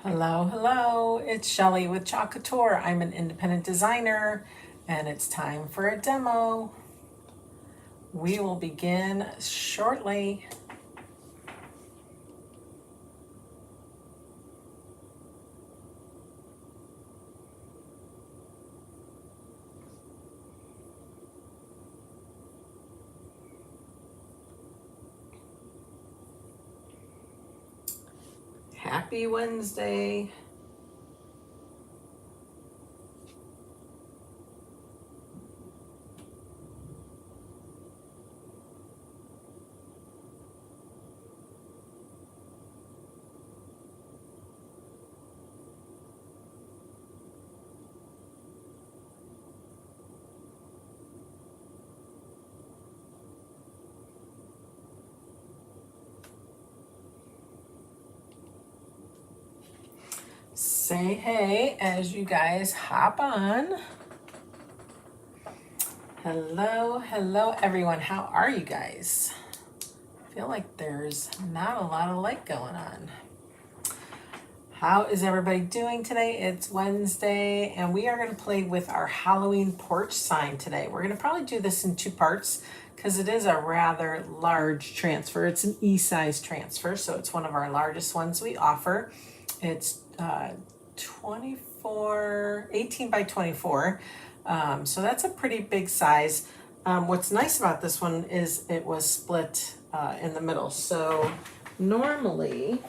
Hello, hello, it's Shelly with Couture. I'm an independent designer and it's time for a demo. We will begin shortly. Happy Wednesday. Say hey as you guys hop on. Hello, hello everyone. How are you guys? I feel like there's not a lot of light going on. How is everybody doing today? It's Wednesday and we are going to play with our Halloween porch sign today. We're going to probably do this in two parts because it is a rather large transfer. It's an E-size transfer, so it's one of our largest ones we offer. It's 18 by 24, so that's a pretty big size. What's nice about this one is it was split in the middle. So normally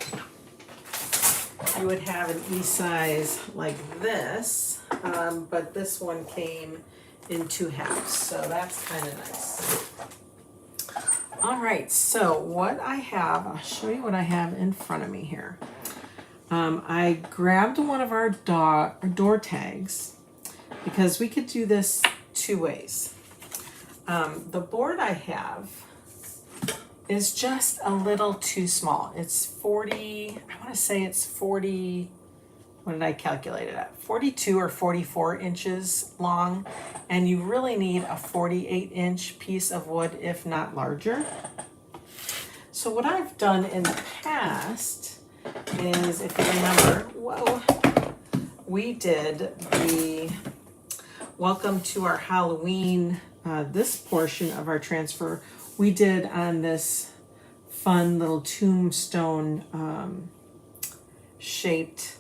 you would have an E-size like this, but this one came in two halves, so that's kind of nice. All right, so what I have, I'll show you what I have in front of me here. I grabbed one of our door tags because we could do this two ways. The board I have is just a little too small. It's 40, I want to say it's 40, what did I calculate it at? 42 or 44 inches long, and you really need a 48-inch piece of wood, if not larger. So what I've done in the past is, if you remember, we did the welcome to our Halloween, this portion of our transfer, we did on this fun little tombstone shaped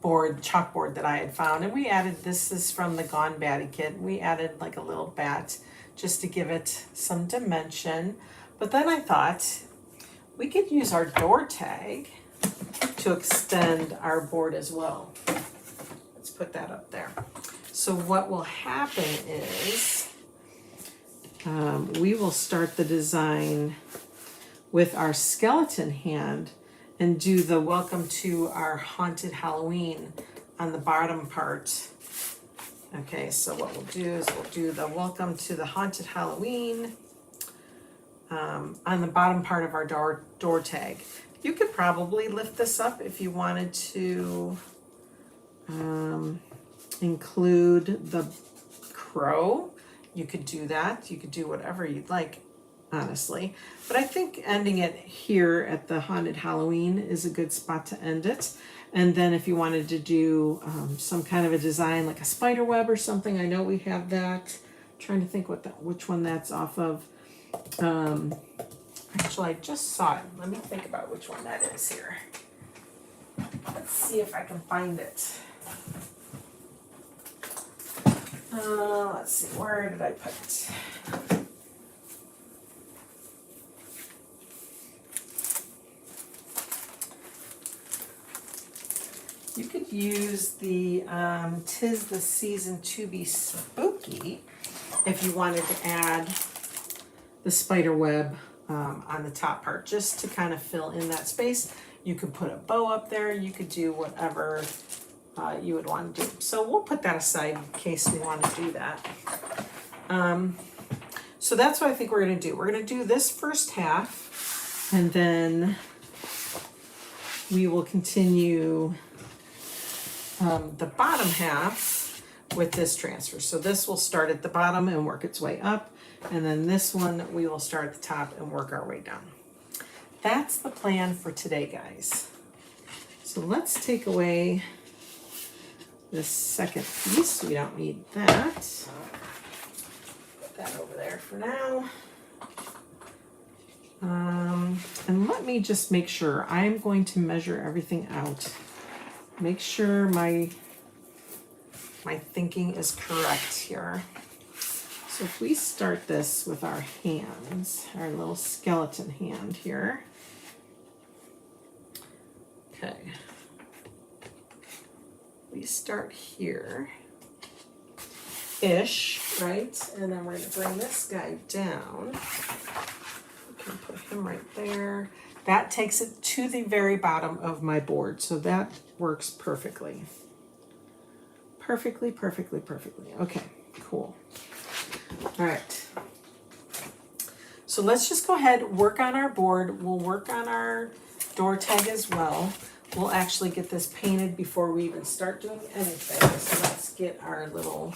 board, chalkboard that I had found. And we added, this is from the Gone Batty kit, we added like a little bat just to give it some dimension. But then I thought we could use our door tag to extend our board as well. Let's put that up there. So what will happen is we will start the design with our skeleton hand and do the welcome to our haunted Halloween on the bottom part. Okay, so what we'll do is we'll do the welcome to the haunted Halloween on the bottom part of our door tag. You could probably lift this up if you wanted to include the crow. You could do that. You could do whatever you'd like, honestly. But I think ending it here at the haunted Halloween is a good spot to end it. And then if you wanted to do some kind of a design like a spider web or something, I know we have that. I'm trying to think which one that's off of. Actually, I just saw it. Let me think about which one that is here. Let's see if I can find it. Let's see, where did I put it? You could use the 'Tis the Season to Be Spooky if you wanted to add the spider web on the top part, just to kind of fill in that space. You could put a bow up there. You could do whatever you would want to do. So we'll put that aside in case we want to do that. So that's what I think we're going to do. We're going to do this first half, and then we will continue the bottom half with this transfer. So this will start at the bottom and work its way up. And then this one, we will start at the top and work our way down. That's the plan for today, guys. So let's take away this second piece. We don't need that. Put that over there for now. And let me just make sure. I'm going to measure everything out. Make sure my thinking is correct here. So if we start this with our hands, our little skeleton hand here. Okay. We start here-ish, right? And then we're going to bring this guy down. We can put him right there. That takes it to the very bottom of my board, so that works perfectly. Perfectly. Okay, cool. All right. So let's just go ahead, work on our board. We'll work on our door tag as well. We'll actually get this painted before we even start doing anything. So let's get our little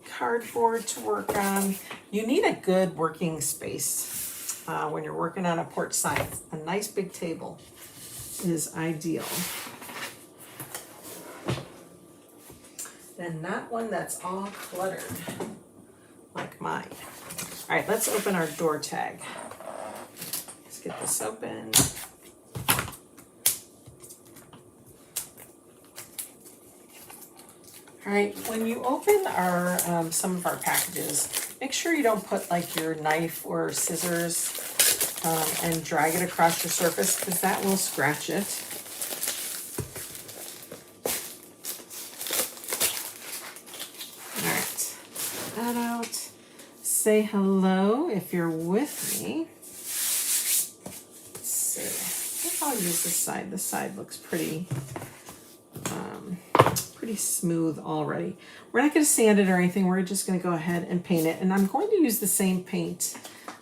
cardboard to work on. You need a good working space when you're working on a porch sign. A nice big table is ideal. And not one that's all cluttered like mine. All right, let's open our door tag. Let's get this open. All right, when you open our some of our packages, make sure you don't put like your knife or scissors and drag it across your surface, because that will scratch it. All right, that out. Say hello if you're with me. Let's see. I think I'll use this side. This side looks pretty smooth already. We're not going to sand it or anything. We're just going to go ahead and paint it. And I'm going to use the same paint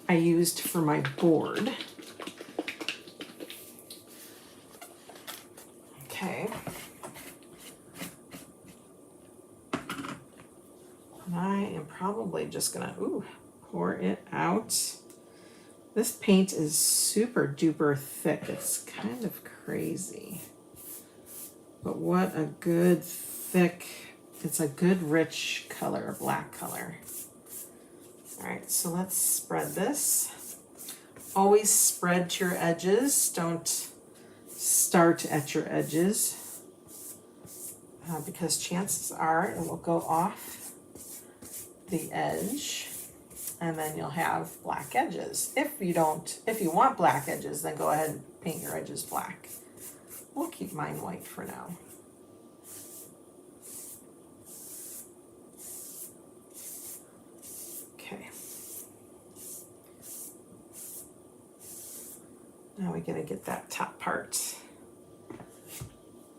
I used for my board. Okay. And I am probably just going to pour it out. This paint is super duper thick. It's kind of crazy. But what a good thick, it's a good rich color, a black color. All right, so let's spread this. Always spread to your edges. Don't start at your edges because chances are it will go off the edge and then you'll have black edges. If you want black edges, then go ahead and paint your edges black. We'll keep mine white for now. Okay. Now we're going to get that top part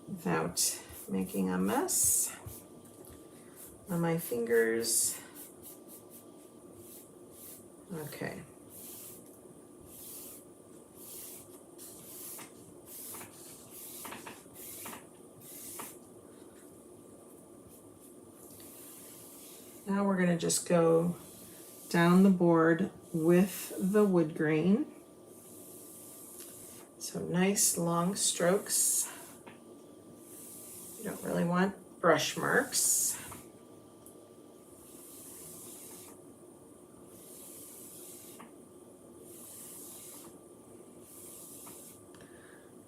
without making a mess on my fingers. Okay. Now we're going to just go down the board with the wood grain. So nice long strokes. You don't really want brush marks.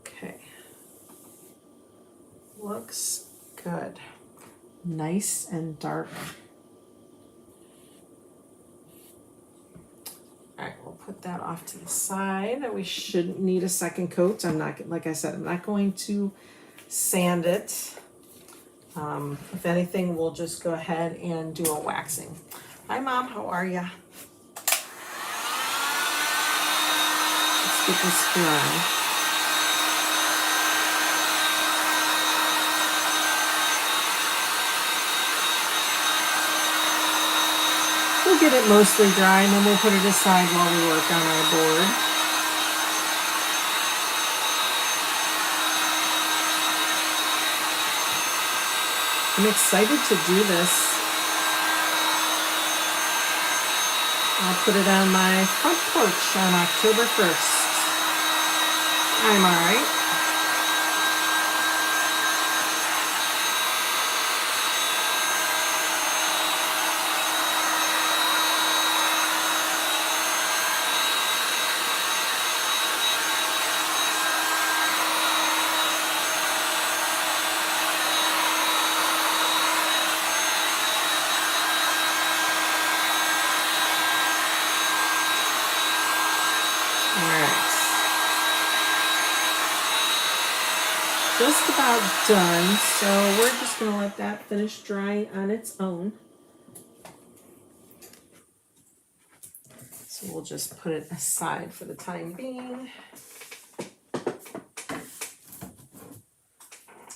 Okay. Looks good. Nice and dark. Put that off to the side. We shouldn't need a second coat. I'm not, like I said, I'm not going to sand it. If anything, we'll just go ahead and do a waxing. Hi, Mom. How are ya? Let's get this dry. We'll get it mostly dry and then we'll put it aside while we work on our board. I'm excited to do this. I'll put it on my front porch on October 1st. I'm all right. All right. Just about done, so we're just going to let that finish drying on its own. So we'll just put it aside for the time being.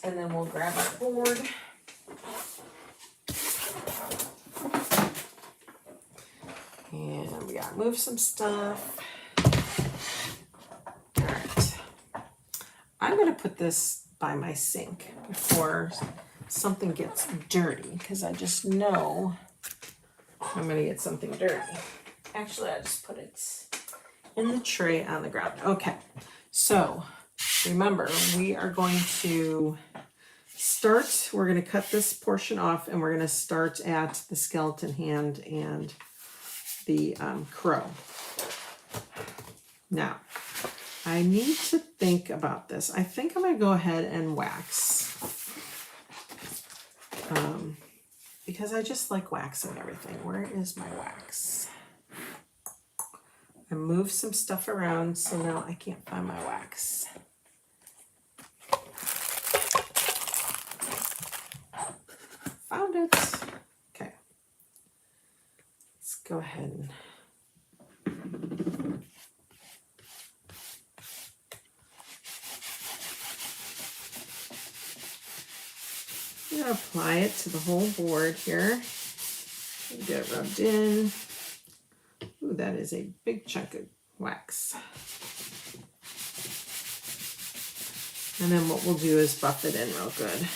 And then we'll grab our board. And we gotta move some stuff. All right. I'm gonna put this by my sink before something gets dirty, because I just know I'm gonna get something dirty. Actually, I just put it in the tray on the ground. Okay, so remember, we are going to we're going to cut this portion off, and we're going to start at the skeleton hand and the crow. Now, I need to think about this. I think I'm going to go ahead and wax. Because I just like waxing everything. Where is my wax? I moved some stuff around, so now I can't find my wax. Found it. Okay. Let's go ahead and I'm going to apply it to the whole board here. Get it rubbed in. Ooh, that is a big chunk of wax. And then what we'll do is buff it in real good.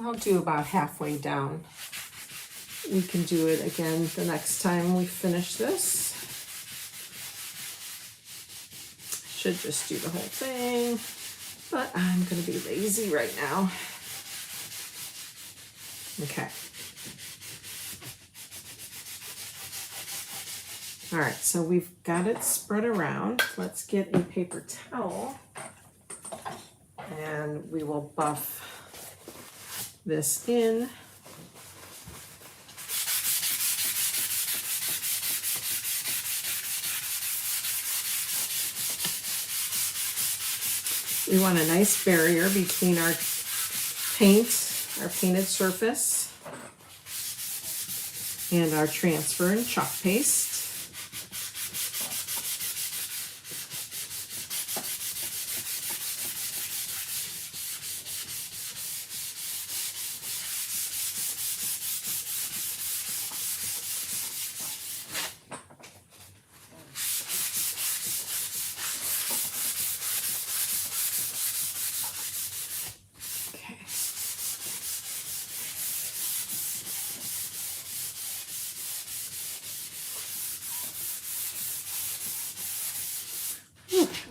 I'll do about halfway down. We can do it again the next time we finish this. Should just do the whole thing, but I'm going to be lazy right now. Okay. All right, so we've got it spread around. Let's get a paper towel and we will buff this in. We want a nice barrier between our paint, our painted surface, and our transfer and chalk paste.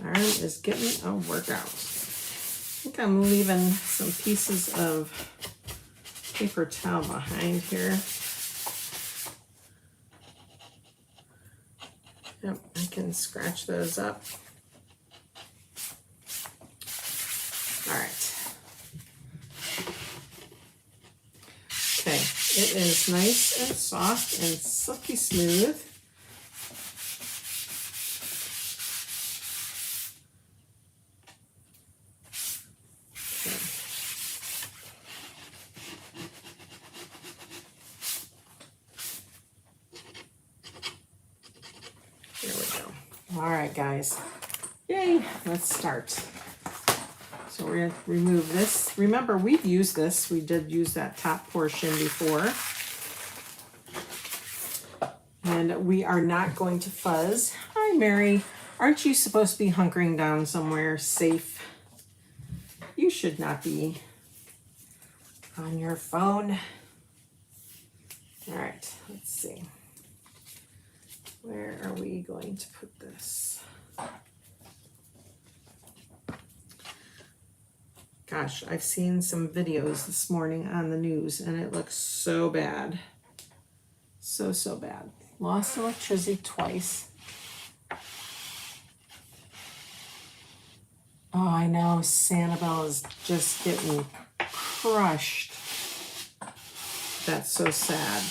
Arm is getting a workout. I think I'm leaving some pieces of paper towel behind here. Yep, I can scratch those up. All right. Okay, it is nice and soft and silky smooth. All right, guys. Yay, let's start. So we're going to remove this. Remember, we've used this. We did use that top portion before. And we are not going to fuzz. Hi, Mary. Aren't you supposed to be hunkering down somewhere safe? You should not be on your phone. All right, let's see. Where are we going to put this? Gosh, I've seen some videos this morning on the news and it looks so bad. So bad. Lost electricity twice. Oh, I know, Sanibel is just getting crushed. That's so sad.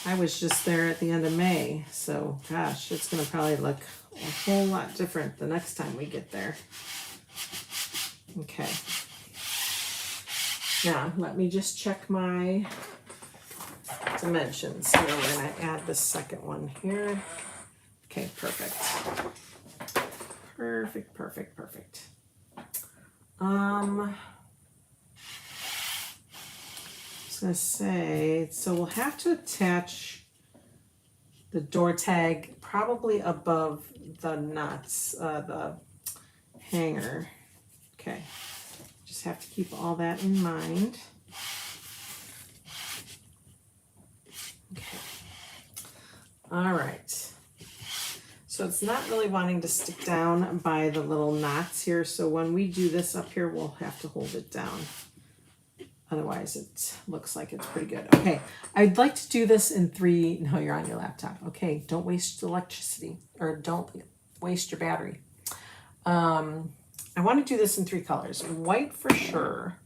I was just there at the end of May, so gosh, it's gonna probably look a whole lot different the next time we get there. Okay. Now, let me just check my dimensions here. We're gonna add the second one here. Okay, perfect. Perfect, perfect, perfect. I was gonna say, so we'll have to attach the door tag probably above the nuts, the hanger. Okay, just have to keep all that in mind. Okay, all right. So it's not really wanting to stick down by the little knots here. So when we do this up here, we'll have to hold it down. Otherwise it looks like it's pretty good. Okay, I'd like to do this in three. No, you're on your laptop. Okay, don't waste electricity, or don't waste your battery. I want to do this in three colors. White for sure.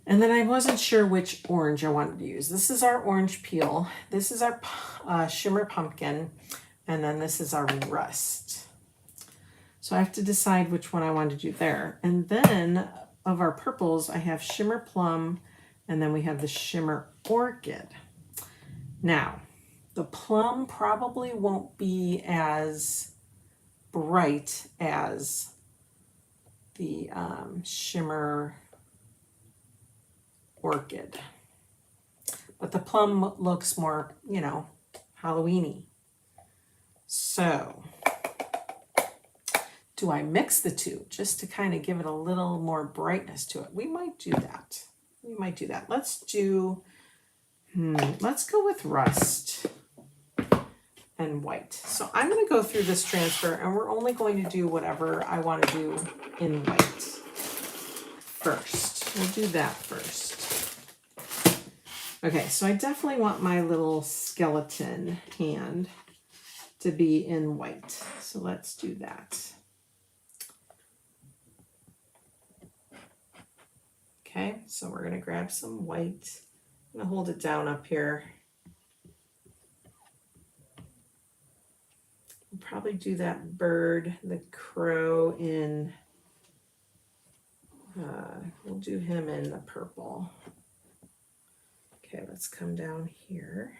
And then I wasn't sure which orange I wanted to use. This is our orange peel. This is our shimmer pumpkin. And then this is our rust. So I have to decide which one I want to do there. And then of our purples, I have shimmer plum, and then we have the shimmer orchid. Now, the plum probably won't be as bright as the shimmer orchid. But the plum looks more, you know, Halloween-y. So, do I mix the two just to kind of give it a little more brightness to it? We might do that. We might do that. Let's do, let's go with rust and white. So I'm going to go through this transfer, and we're only going to do whatever I want to do in white first. We'll do that first. Okay, so I definitely want my little skeleton hand to be in white. So let's do that. Okay, so we're gonna grab some white. I'm gonna hold it down up here. We'll probably do that bird, the crow, in, we'll do him in the purple. Okay, let's come down here.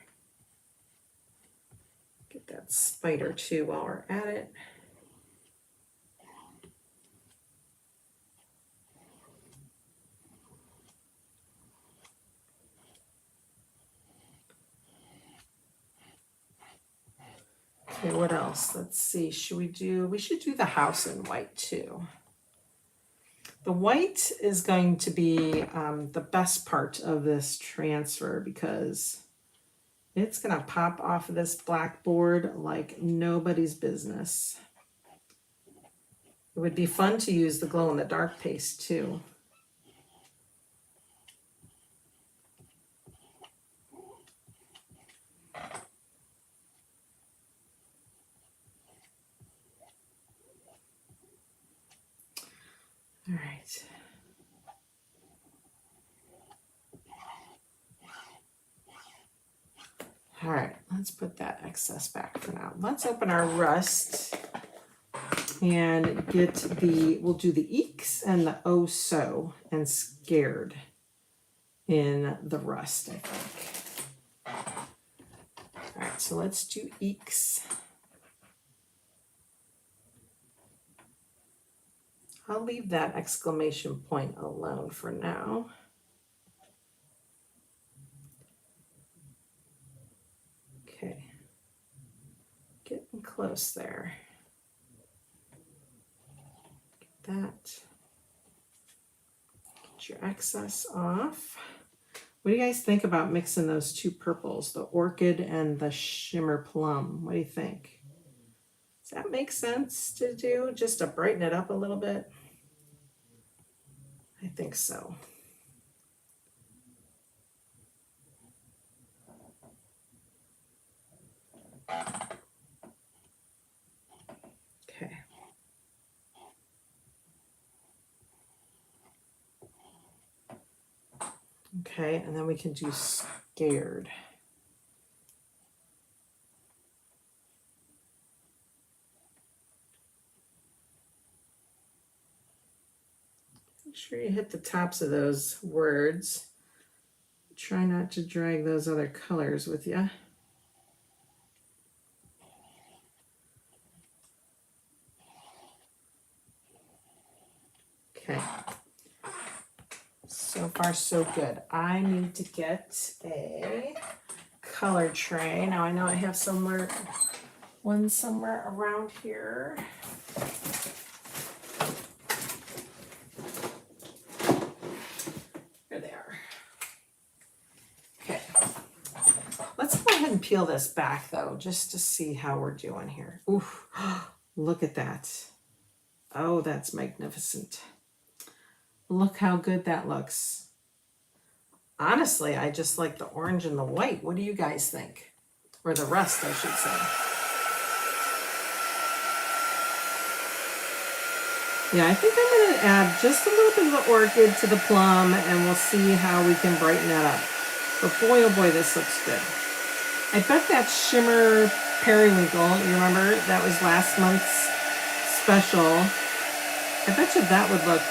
Get that spider too while we're at it. Okay, what else? Let's see. We should do the house in white too. The white is going to be the best part of this transfer because it's going to pop off of this blackboard like nobody's business. It would be fun to use the glow-in-the-dark paste too. All right. All right, let's put that excess back for now. Let's open our rust and we'll do the eeks and the oh so and scared in the rust, I think. All right, so let's do eeks. I'll leave that exclamation point alone for now. Okay, getting close there. Get that. Get your excess off. What do you guys think about mixing those two purples, the orchid and the shimmer plum? What do you think? Does that make sense to do, just to brighten it up a little bit? I think so. Okay. Okay, and then we can do scared. Make sure you hit the tops of those words. Try not to drag those other colors with you. Okay. So far, so good. I need to get a color tray. Now I know I have one somewhere around here. Here they are. Okay. Let's go ahead and peel this back though, just to see how we're doing here. Ooh, look at that. Oh, that's magnificent. Look how good that looks. Honestly, I just like the orange and the white. What do you guys think? Or the rest, I should say. Yeah, I think I'm going to add just a little bit of the orchid to the plum, and we'll see how we can brighten that up. But boy, oh boy, this looks good. I bet that shimmer periwinkle, you remember, that was last month's special. I bet you that would look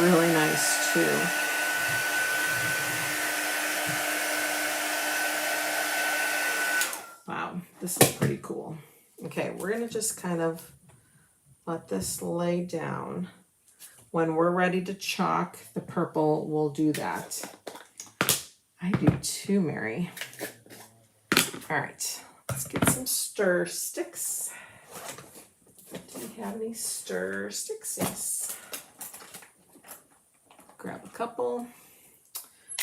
really nice too. Wow, this is pretty cool. Okay, we're gonna just kind of let this lay down. When we're ready to chalk the purple, we'll do that. I do too, Mary. All right, let's get some stir sticks. Do you have any stir sticks? Yes. Grab a couple.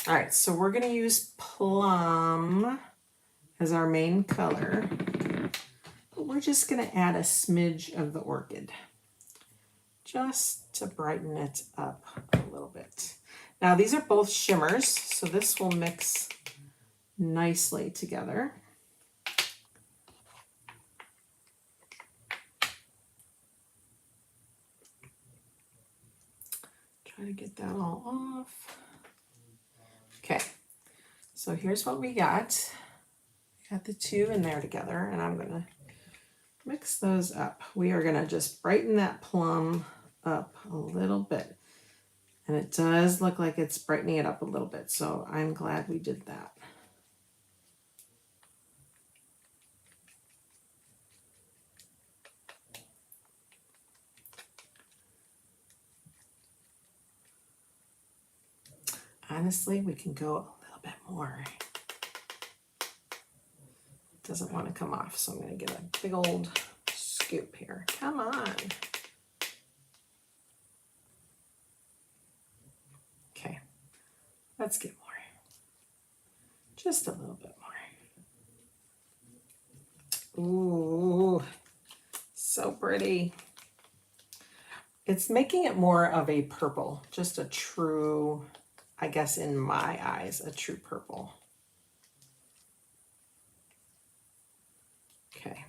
All right, so we're gonna use plum as our main color. But we're just gonna add a smidge of the orchid, just to brighten it up a little bit. Now these are both shimmers, so this will mix nicely together. Try to get that all off. Okay, so here's what we got. We got the two in there together, and I'm gonna mix those up. We are gonna just brighten that plum up a little bit. And it does look like it's brightening it up a little bit, so I'm glad we did that. Honestly, we can go a little bit more. It doesn't want to come off, so I'm going to get a big old scoop here. Come on. Okay, let's get more. Just a little bit more. Ooh, so pretty. It's making it more of a purple, just a true, I guess in my eyes, a true purple. Okay.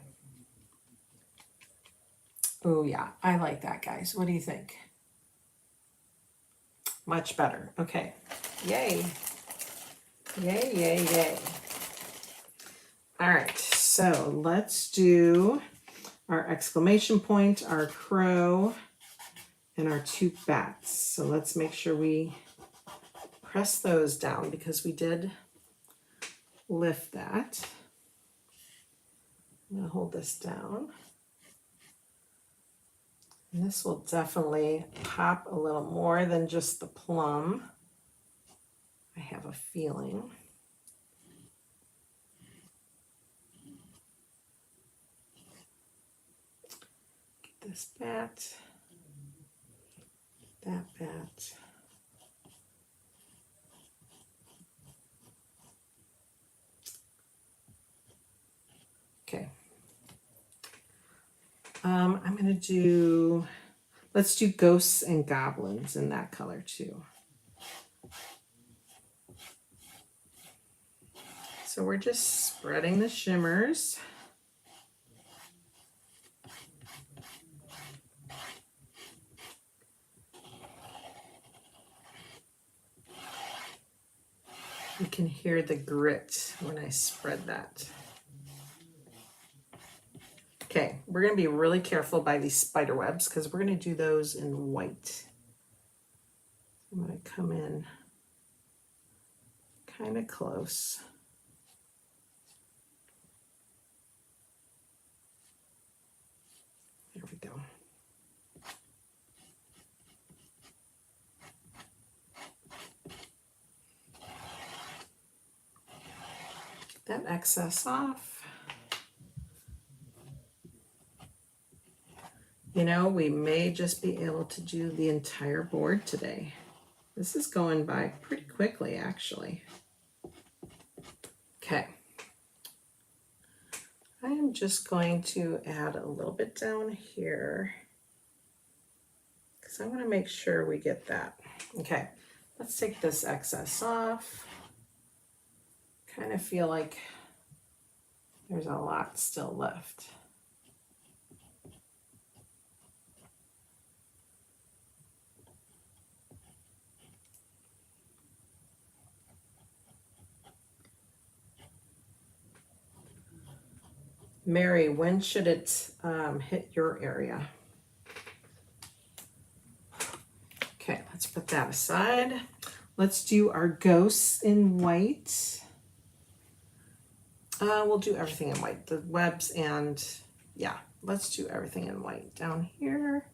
Oh yeah, I like that, guys. What do you think? Much better. Okay. Yay. Yay, yay, yay. All right, so let's do our exclamation point, our crow, and our two bats. So let's make sure we press those down because we did lift that. I'm going to hold this down. And this will definitely pop a little more than just the plum. I have a feeling. Get this bat, that bat. Okay. I'm gonna do, let's do ghosts and goblins in that color too. So we're just spreading the shimmers. You can hear the grit when I spread that. Okay, we're going to be really careful by these spider webs because we're going to do those in white. I'm going to come in kind of close. There we go. Get that excess off. You know, we may just be able to do the entire board today. This is going by pretty quickly, actually. Okay. I am just going to add a little bit down here because I want to make sure we get that. Okay, let's take this excess off. Kind of feel like there's a lot still left. Mary, when should it hit your area? Okay, let's put that aside. Let's do our ghosts in white. We'll do everything in white, the webs and yeah, let's do everything in white down here.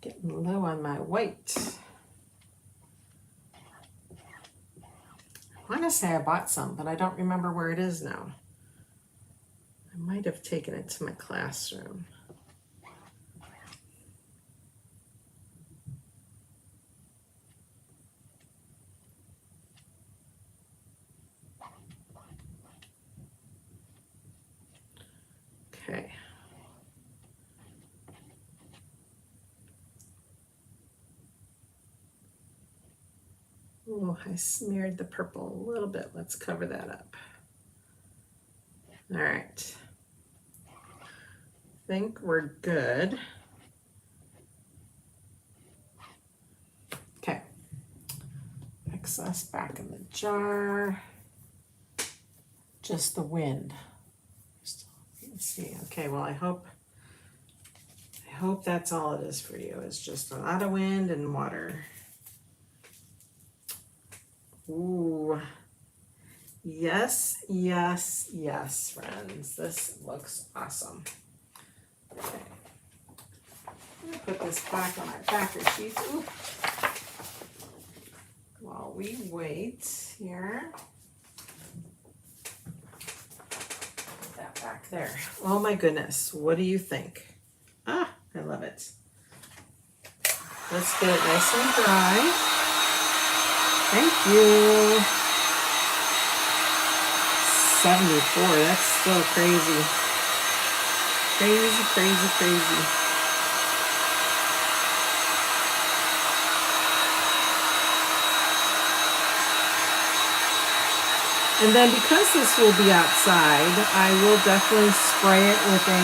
Getting low on my white. I want to say I bought some, but I don't remember where it is now. I might have taken it to my classroom. Okay. Oh, I smeared the purple a little bit. Let's cover that up. All right. I think we're good. Okay. Excess back in the jar. Just the wind. Let's see. Okay, well, I hope that's all it is for you. It's just a lot of wind and water. Ooh. Yes, yes, yes, friends. This looks awesome. Okay. I'm gonna put this back on our backer sheets. Ooh. While we wait here. Put that back there. Oh my goodness. What do you think? Ah, I love it. Let's get it nice and dry. Thank you. 74, that's still crazy. Crazy, crazy, crazy. And then because this will be outside, I will definitely spray it with a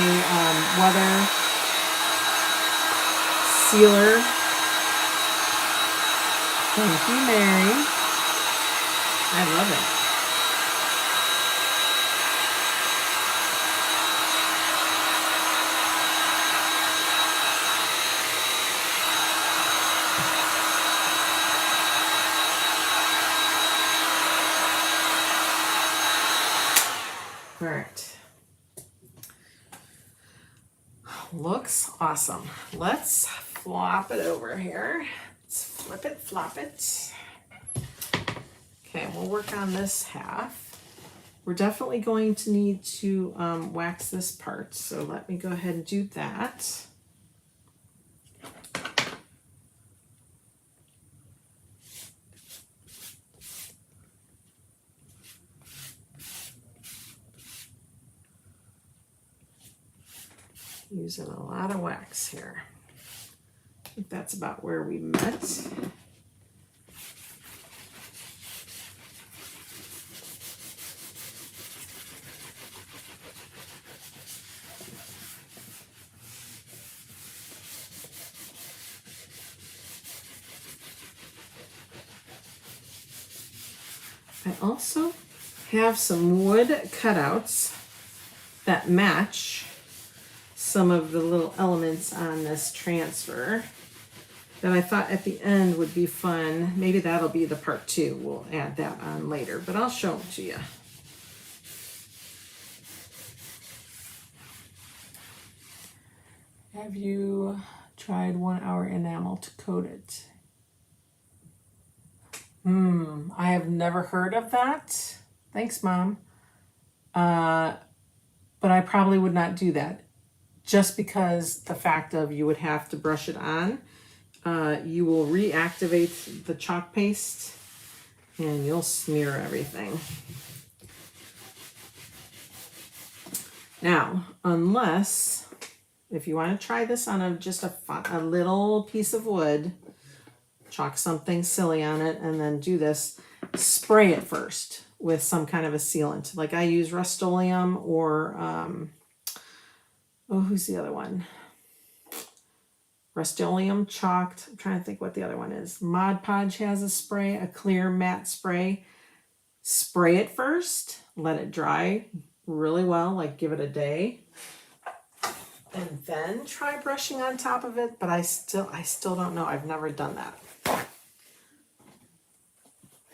weather sealer. Thank you, Mary. I love it. All right. Looks awesome. Let's flop it over here. Let's flip it, flop it. Okay, we'll work on this half. We're definitely going to need to wax this part, so let me go ahead and do that. Using a lot of wax here. I think that's about where we met. I also have some wood cutouts that match some of the little elements on this transfer that I thought at the end would be fun. Maybe that'll be the part 2. We'll add that on later, but I'll show them to you. Have you tried 1 hour enamel to coat it? I have never heard of that. Thanks, Mom. But I probably would not do that, just because the fact of you would have to brush it on. You will reactivate the chalk paste and you'll smear everything. Now, unless, if you want to try this on just a little piece of wood, chalk something silly on it and then do this, spray it first with some kind of a sealant. Like I use Rust-Oleum or, who's the other one? Rust-Oleum chalked. I'm trying to think what the other one is. Mod Podge has a spray, a clear matte spray. Spray it first, let it dry really well, like give it a day. And then try brushing on top of it, but I still don't know. I've never done that.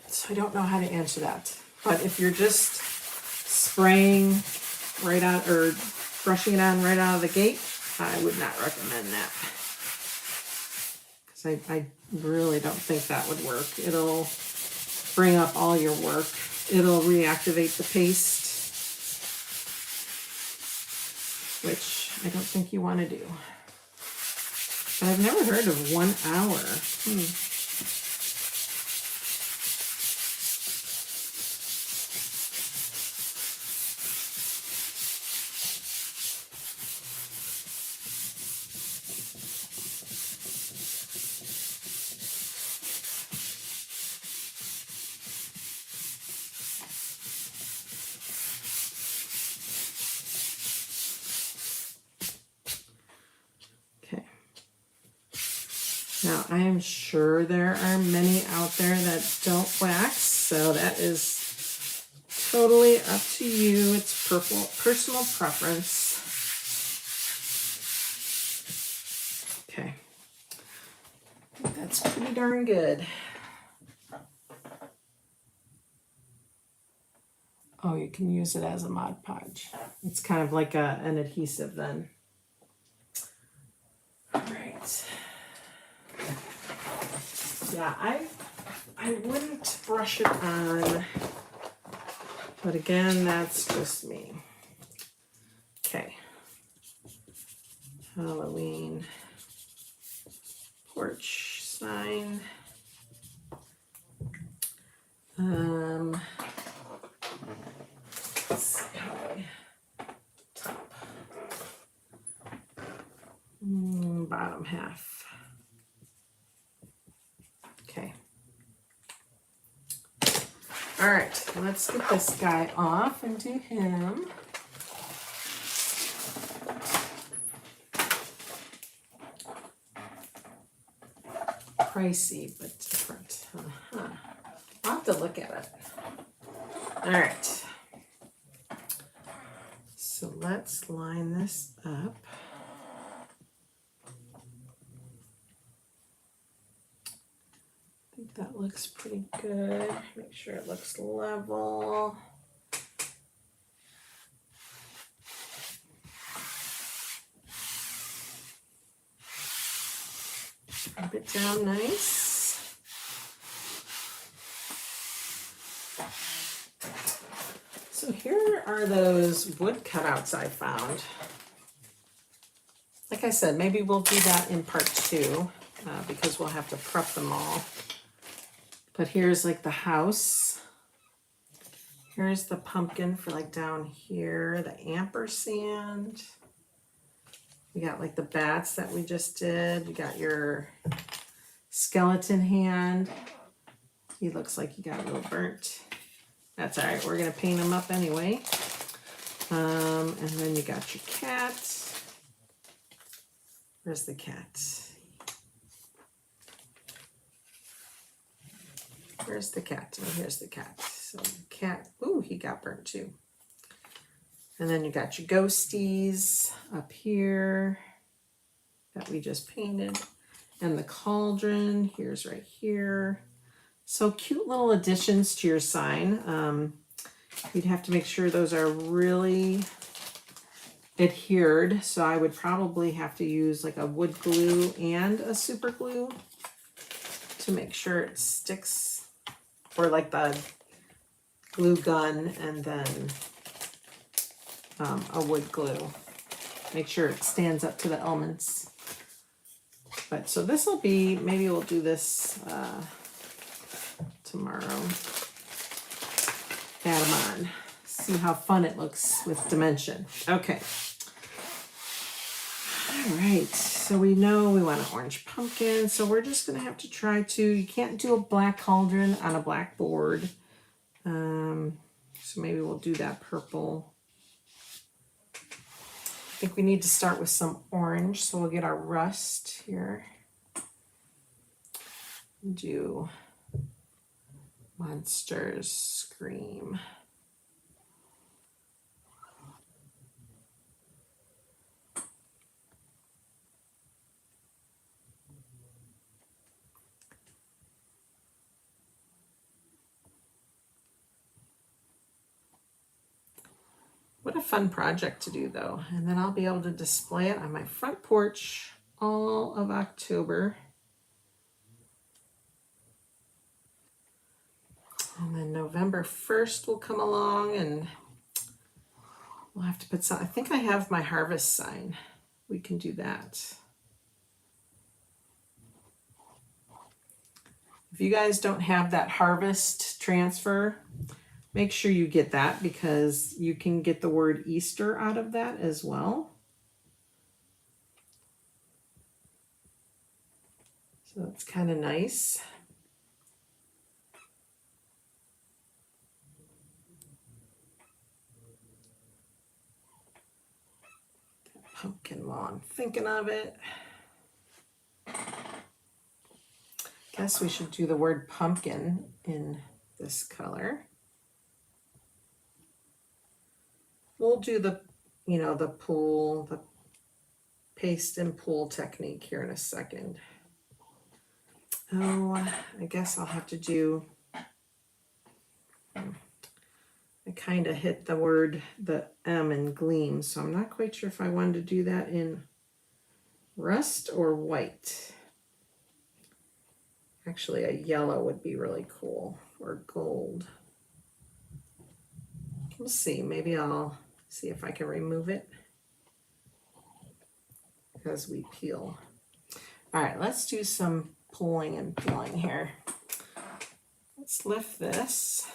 So I don't know how to answer that. But if you're just spraying right out or brushing it on right out of the gate, I would not recommend that. Because I really don't think that would work. It'll bring up all your work. It'll reactivate the paste, which I don't think you want to do. But I've never heard of 1 hour. Now, I am sure there are many out there that don't wax, so that is totally up to you. It's personal preference. Okay, that's pretty darn good. Oh, you can use it as a Mod Podge. It's kind of like an adhesive then. All right. Yeah, I wouldn't brush it on, but again, that's just me. Okay. Halloween porch sign. Let's see how top. Bottom half. Okay. All right, let's get this guy off and do him. Pricey, but different. I'll have to look at it. All right. So let's line this up. I think that looks pretty good. Make sure it looks level. Rub it down nice. So here are those wood cutouts I found. Like I said, maybe we'll do that in part 2 because we'll have to prep them all. But here's like the house. Here's the pumpkin for like down here, the ampersand. You got like the bats that we just did. You got your skeleton hand. He looks like he got a little burnt. That's all right, we're gonna paint him up anyway. And then you got your cat. Where's the cat? Where's the cat? Oh, here's the cat. So cat, ooh, he got burnt too. And then you got your ghosties up here that we just painted. And the cauldron, here's right here. So cute little additions to your sign. You'd have to make sure those are really adhered. So I would probably have to use like a wood glue and a super glue to make sure it sticks, or like the glue gun and then a wood glue. Make sure it stands up to the elements. But so this will be, maybe we'll do this tomorrow. Add them on. See how fun it looks with dimension. Okay. All right. So we know we want an orange pumpkin. So we're just going to have to try to, you can't do a black cauldron on a black board. So maybe we'll do that purple. I think we need to start with some orange. So we'll get our rust here. Do Monsters Scream. What a fun project to do though. And then I'll be able to display it on my front porch all of October. And then November 1st will come along and we'll have to put some, I think I have my harvest sign. We can do that. If you guys don't have that harvest transfer, make sure you get that because you can get the word Easter out of that as well. So that's kind of nice. Pumpkin while I'm thinking of it. Guess we should do the word pumpkin in this color. We'll do the, you know, the pool, the paste and pool technique here in a second. Oh, I guess I'll have to do, I kind of hit the word, the M in gleam, so I'm not quite sure if I wanted to do that in rust or white. Actually, a yellow would be really cool, or gold. We'll see, maybe I'll see if I can remove it as we peel. All right, let's do some pulling and peeling here. Let's lift this.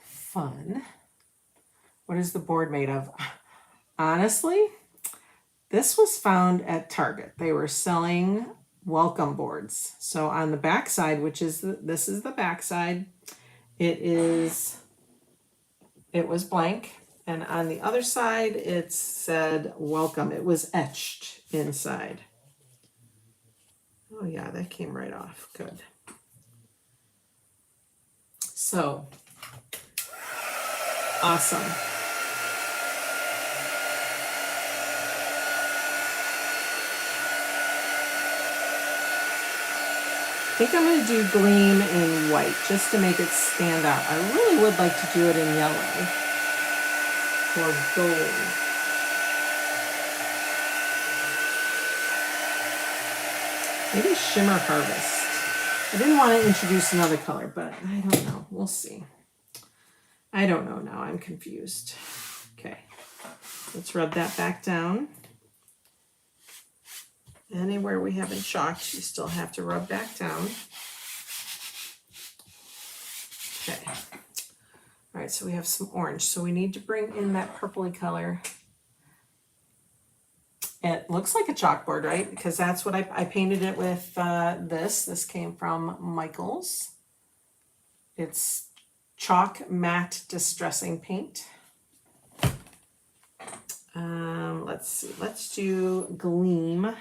Fun. What is the board made of? Honestly, this was found at Target. They were selling welcome boards. So on the back side, which is this is the back side, it was blank, and on the other side it said welcome. It was etched inside. Oh yeah, that came right off. Good. So awesome. I think I'm going to do gleam in white just to make it stand out. I really would like to do it in yellow or gold. Maybe Shimmer Harvest. I didn't want to introduce another color, but I don't know. We'll see. I don't know now. I'm confused. Okay. Let's rub that back down. Anywhere we haven't chalked, you still have to rub back down. Okay. All right, so we have some orange. So we need to bring in that purpley color. It looks like a chalkboard, right? Because that's what I painted it with this. This came from Michael's. It's chalk matte distressing paint. Let's see. Let's do gleam.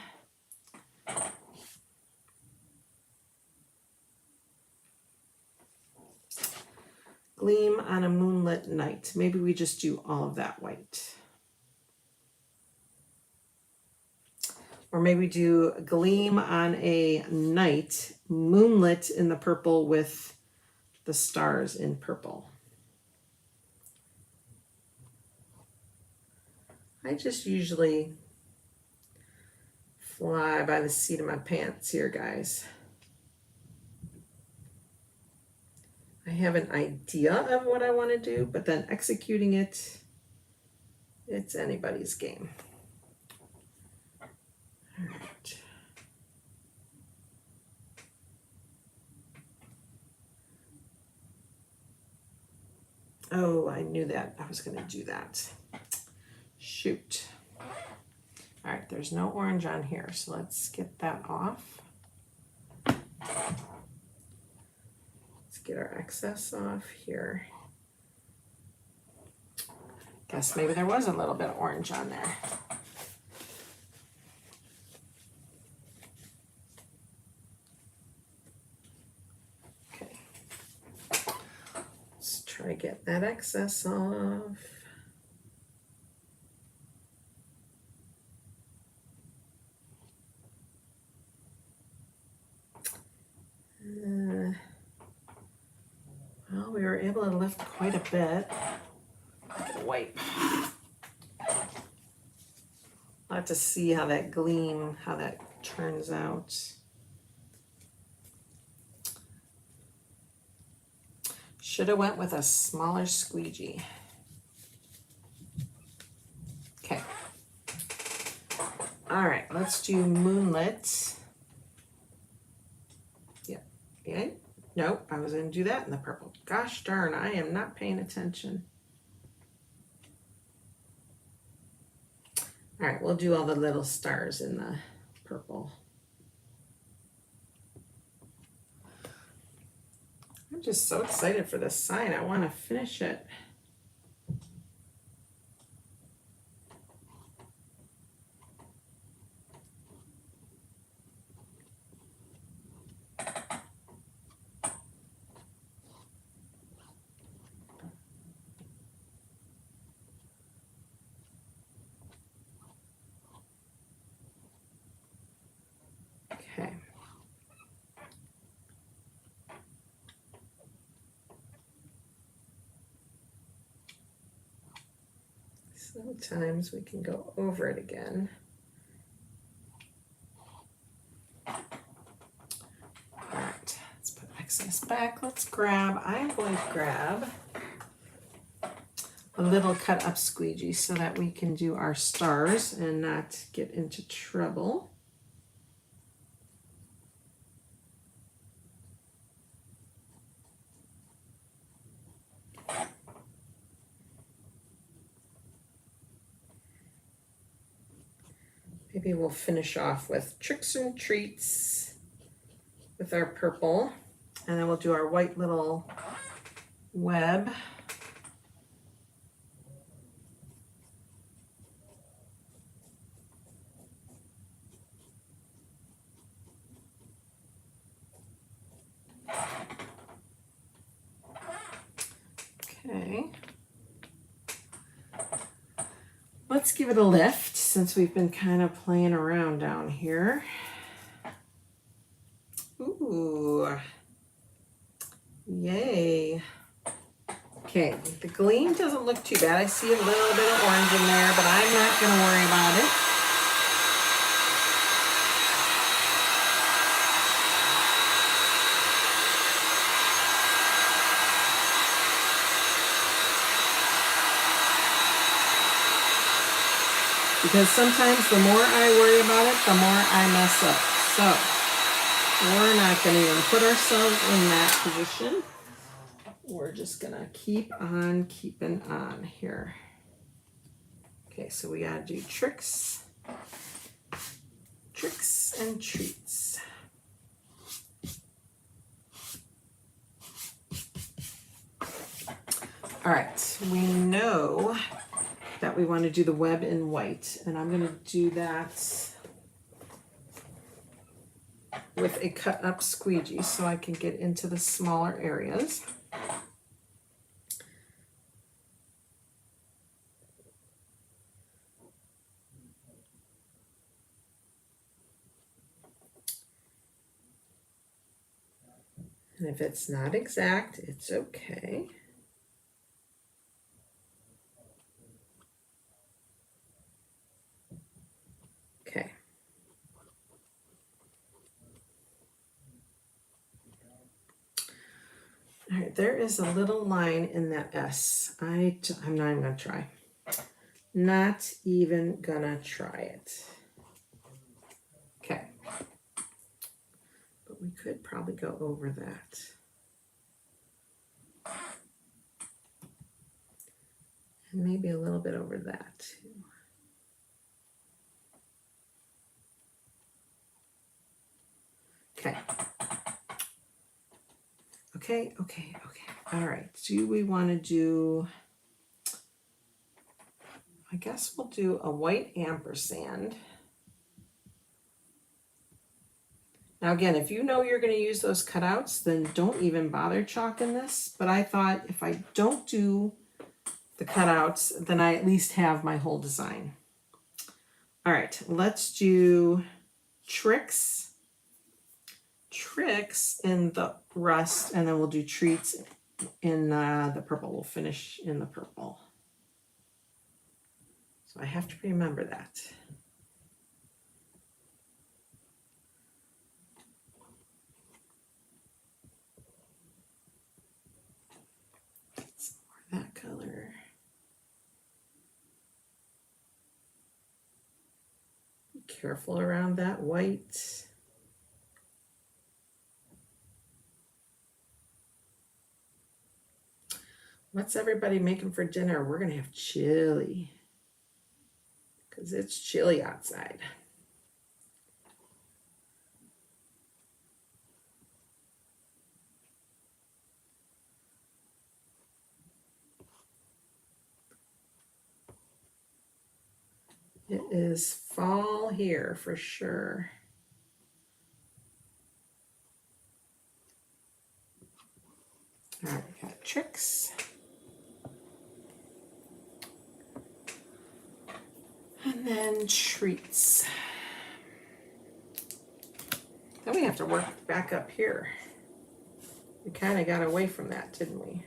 gleam on a moonlit night. Maybe we just do all of that white. Or maybe do a gleam on a night, moonlit in the purple with the stars in purple. I just usually fly by the seat of my pants here, guys. I have an idea of what I want to do, but then executing it, it's anybody's game. All right. Oh, I knew that I was going to do that. Shoot. All right, there's no orange on here, so let's get that off. Let's get our excess off here. Guess maybe there was a little bit of orange on there. Okay. Let's try to get that excess off. Well, we were able to lift quite a bit. Get a wipe. I'll have to see how that gleam, how that turns out. Should have went with a smaller squeegee. Okay. All right, let's do moonlit. Yep. Yeah. Nope, I was going to do that in the purple. Gosh darn, I am not paying attention. All right, we'll do all the little stars in the purple. I'm just so excited for this sign. I want to finish it. Okay. Sometimes we can go over it again. All right, let's put excess back. I'm going to grab a little cut up squeegee so that we can do our stars and not get into trouble. Maybe we'll finish off with tricks and treats with our purple, and then we'll do our white little web. Okay. Let's give it a lift since we've been kind of playing around down here. Ooh. Yay. Okay, the gleam doesn't look too bad. I see a little bit of orange in there, but I'm not going to worry about it. Because sometimes the more I worry about it, the more I mess up. So we're not going to even put ourselves in that position. We're just going to keep on keeping on here. Okay, so we got to do tricks and treats. All right, we know that we want to do the web in white, and I'm going to do that with a cut up squeegee so I can get into the smaller areas. And if it's not exact, it's okay. Okay. All right, there is a little line in that S. I'm not even gonna try. Not even gonna try it. Okay. But we could probably go over that. And maybe a little bit over that too. Okay. Okay. All right. Do we want to do, I guess we'll do a white ampersand. Now again, if you know you're going to use those cutouts, then don't even bother chalking this. But I thought if I don't do the cutouts, then I at least have my whole design. All right, let's do tricks in the rust, and then we'll do treats in the purple. We'll finish in the purple. So I have to remember that. Some more of that color. Be careful around that white. What's everybody making for dinner? We're gonna have chili because it's chilly outside. It is fall here for sure. All right, we got tricks. And then treats. Then we have to work back up here. We kind of got away from that, didn't we?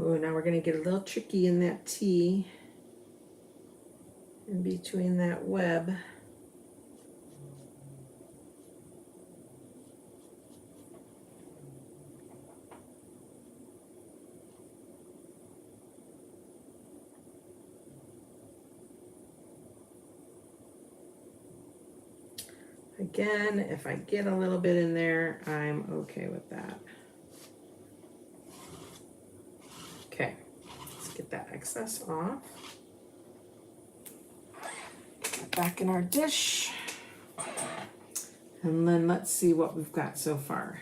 Oh, now we're going to get a little tricky in that T in between that web. Again, if I get a little bit in there, I'm okay with that. Okay, let's get that excess off. Put it back in our dish. And then let's see what we've got so far.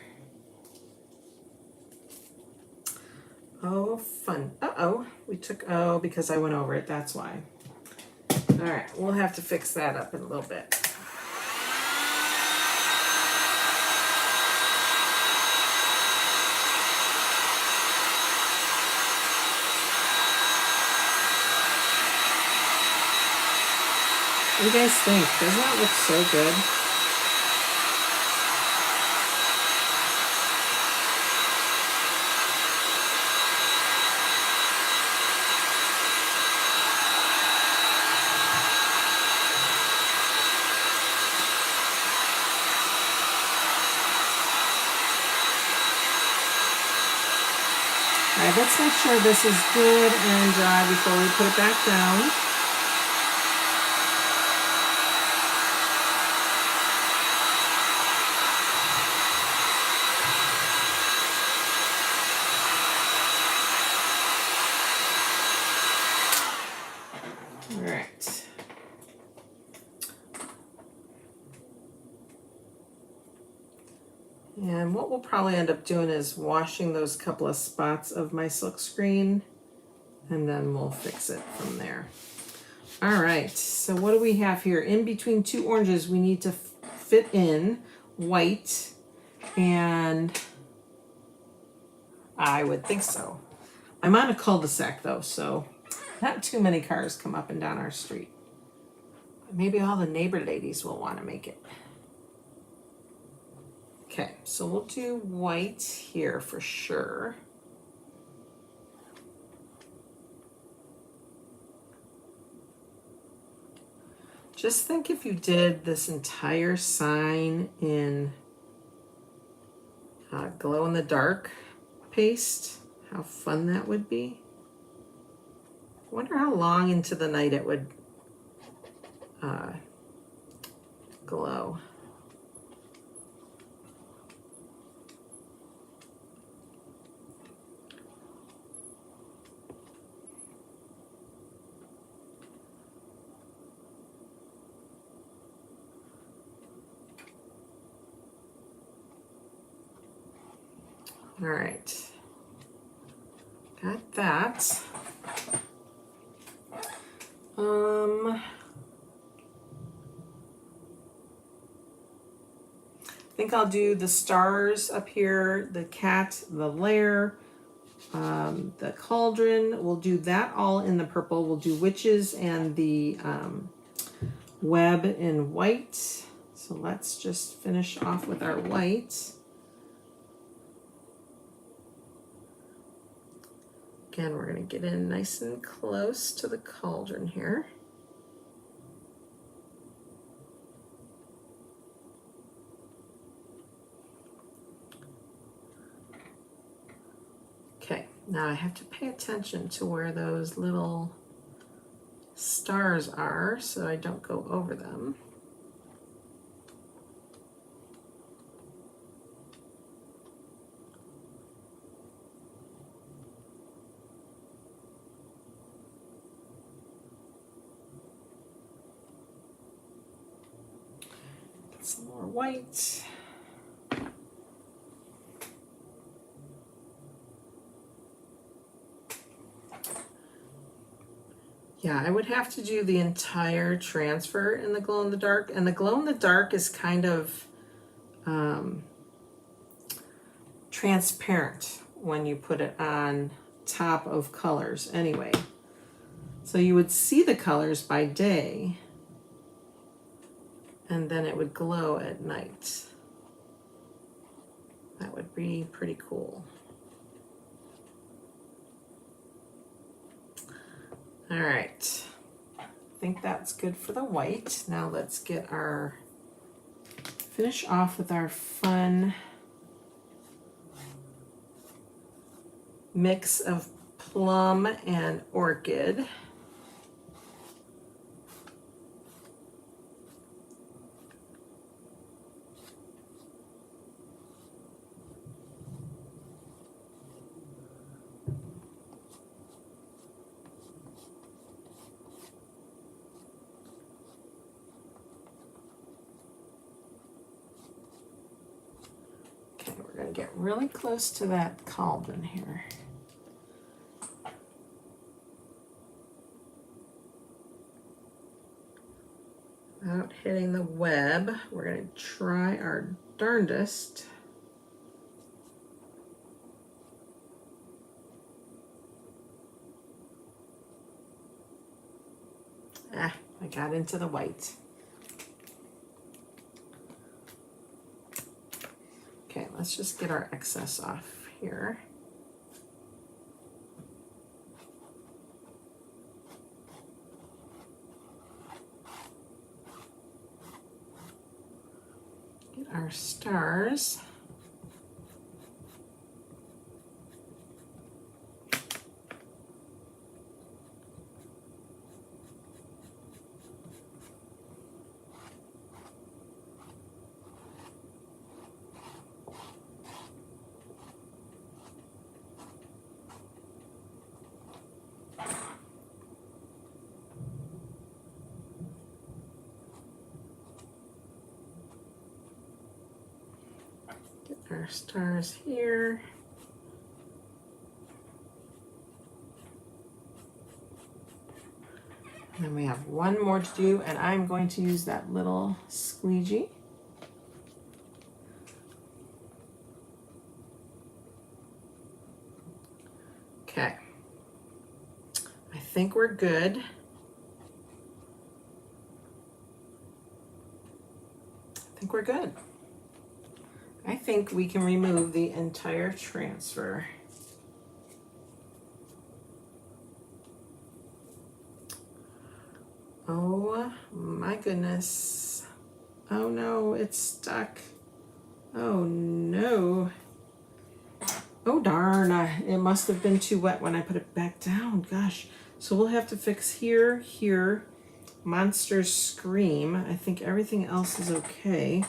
Oh, fun. Uh-oh, we took, oh, because I went over it, that's why. All right, we'll have to fix that up in a little bit. What do you guys think? Doesn't that look so good? All right, let's make sure this is good and dry before we put it back down. And what we'll probably end up doing is washing those couple of spots of my silk screen, and then we'll fix it from there. All right, so what do we have here? In between two oranges, we need to fit in white, and I would think so. I'm on a cul-de-sac though, so not too many cars come up and down our street. Maybe all the neighbor ladies will want to make it. Okay, so we'll do white here for sure. Just think if you did this entire sign in glow-in-the-dark paste, how fun that would be. I wonder how long into the night it would glow. All right, got that. I think I'll do the stars up here, the cat, the lair, the cauldron. We'll do that all in the purple. We'll do witches and the web in white. So let's just finish off with our white. Again, we're going to get in nice and close to the cauldron here. Okay, now I have to pay attention to where those little stars are so I don't go over them. Some more white. Yeah, I would have to do the entire transfer in the glow in the dark, and the glow in the dark is kind of transparent when you put it on top of colors anyway. So you would see the colors by day, and then it would glow at night. That would be pretty cool. All right, I think that's good for the white. Now let's get our, finish off with our fun mix of plum and orchid. Get really close to that cauldron here. Without hitting the web, we're going to try our darndest. I got into the white. Okay, let's just get our excess off here. Get our stars. Our stars here. And then we have one more to do, and I'm going to use that little squeegee. Okay. I think we're good. I think we're good. I think we can remove the entire transfer. Oh my goodness. Oh no, it's stuck. Oh no. Oh darn, it must have been too wet when I put it back down. Gosh. So we'll have to fix here, here. Monster Scream. I think everything else is okay.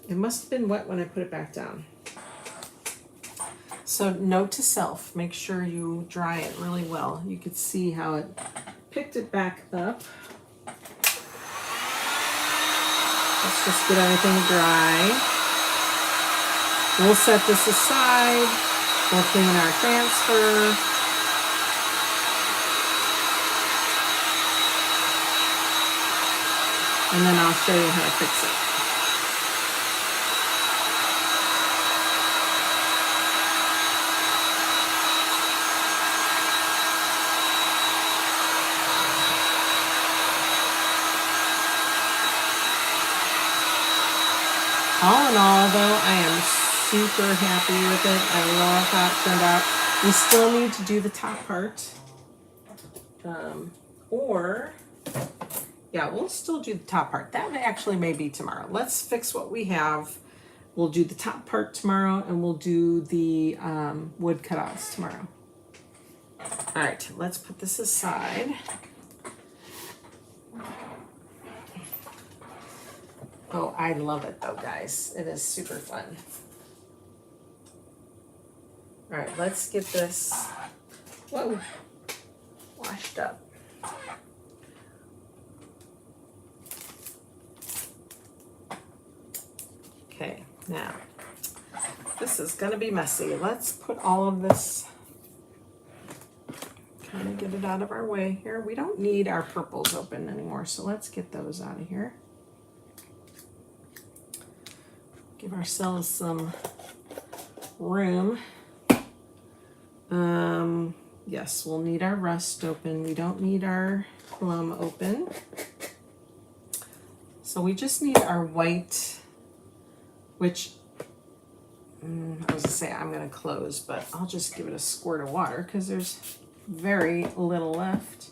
It must have been wet when I put it back down. So note to self, make sure you dry it really well. You could see how it picked it back up. Let's just get everything dry. We'll set this aside. We'll clean our transfer. And then I'll show you how to fix it. All in all, though, I am super happy with it. I love how it turned out. We still need to do the top part. Yeah, we'll still do the top part. That actually may be tomorrow. Let's fix what we have. We'll do the top part tomorrow, and we'll do the wood cutouts tomorrow. All right, let's put this aside. Oh, I love it though, guys. It is super fun. All right, let's get this, whoa, washed up. Okay, now, this is gonna be messy. Let's put all of this, kind of get it out of our way here. We don't need our purples open anymore, so let's get those out of here. Give ourselves some room. Yes, we'll need our rust open. We don't need our plum open. So we just need our white, which I was gonna say I'm gonna close, but I'll just give it a squirt of water because there's very little left.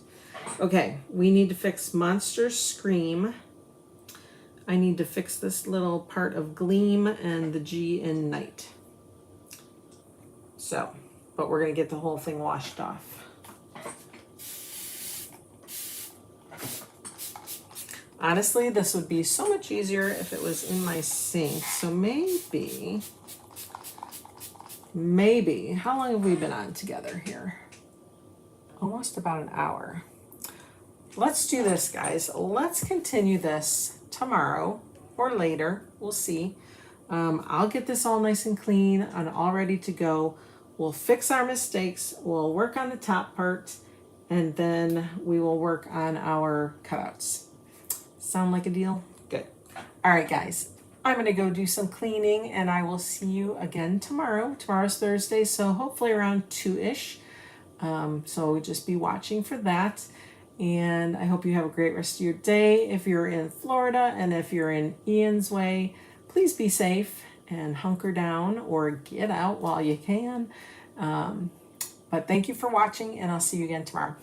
Okay, we need to fix Monster Scream. I need to fix this little part of Gleam and the G in Night. So, but we're gonna get the whole thing washed off. Honestly, this would be so much easier if it was in my sink. So maybe, how long have we been on together here? Almost about an hour. Let's do this, guys. Let's continue this tomorrow or later. We'll see. I'll get this all nice and clean and all ready to go. We'll fix our mistakes. We'll work on the top part, and then we will work on our cutouts. Sound like a deal? Good. All right, guys. I'm going to go do some cleaning, and I will see you again tomorrow. Tomorrow's Thursday, so hopefully around 2-ish. So just be watching for that. And I hope you have a great rest of your day. If you're in Florida and if you're in Ian's way, please be safe and hunker down or get out while you can. But thank you for watching, and I'll see you again tomorrow.